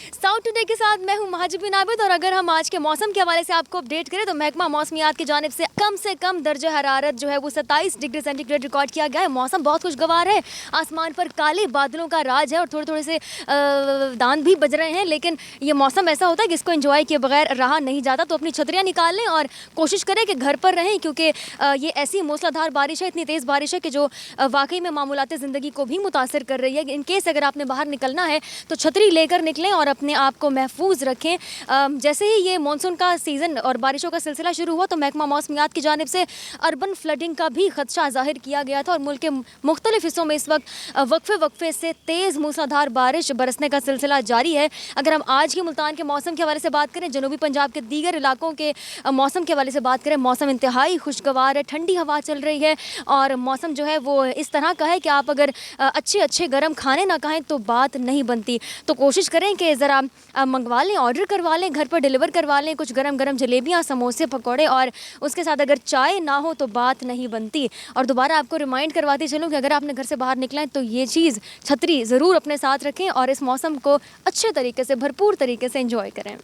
South today के साथ मैं हूं महाजिबिन आबिद। और अगर हम आज के मौसम के हवाले से आपको अपडेट करें तो महकमा मौसमियात की जानिब से कम दर्जा हरारत जो है वो 27 डिग्री सेंटीग्रेड रिकॉर्ड किया गया है। मौसम बहुत खुशगवार है, आसमान पर काले बादलों का राज है और थोड़े थोड़े से दांत भी बज रहे हैं। लेकिन ये मौसम ऐसा होता है कि इसको एंजॉय किए बगैर रहा नहीं जाता। तो अपनी छतरियाँ निकाल लें और कोशिश करें कि घर पर रहें, क्योंकि ये ऐसी मूसलाधार बारिश है, इतनी तेज़ बारिश है कि जो वाकई में मामूलात ज़िंदगी को भी मुतासर कर रही है। इन केस अगर आपने बाहर निकलना है तो छतरी लेकर निकलें और अपने आप को महफूज रखें। जैसे ही ये मानसून का सीज़न और बारिशों का सिलसिला शुरू हुआ तो महकमा मौसमियात की जानिब से अर्बन फ्लडिंग का भी खदशा जाहिर किया गया था और मुल्क के मुख्तलिफ हिस्सों में इस वक्त वक्फे से तेज़ मूसलाधार बारिश बरसने का सिलसिला जारी है। अगर हम आज के मुल्तान के मौसम के हवाले से बात करें, जनूबी पंजाब के दीगर इलाकों के मौसम के हवाले से बात करें, मौसम इंतहाई खुशगवार है, ठंडी हवा चल रही है और मौसम जो है वो इस तरह का है कि आप अगर अच्छे गर्म खाने ना खाएं तो बात नहीं बनती। तो कोशिश करें कि ज़रा मंगवा लें, ऑर्डर करवा लें, घर पर डिलीवर करवा लें कुछ गरम जलेबियाँ, समोसे, पकौड़े, और उसके साथ अगर चाय ना हो तो बात नहीं बनती। और दोबारा आपको रिमाइंड करवाती चलूँ कि अगर आपने घर से बाहर निकला है तो ये चीज़ छतरी ज़रूर अपने साथ रखें और इस मौसम को अच्छे तरीके से, भरपूर तरीके से एंजॉय करें।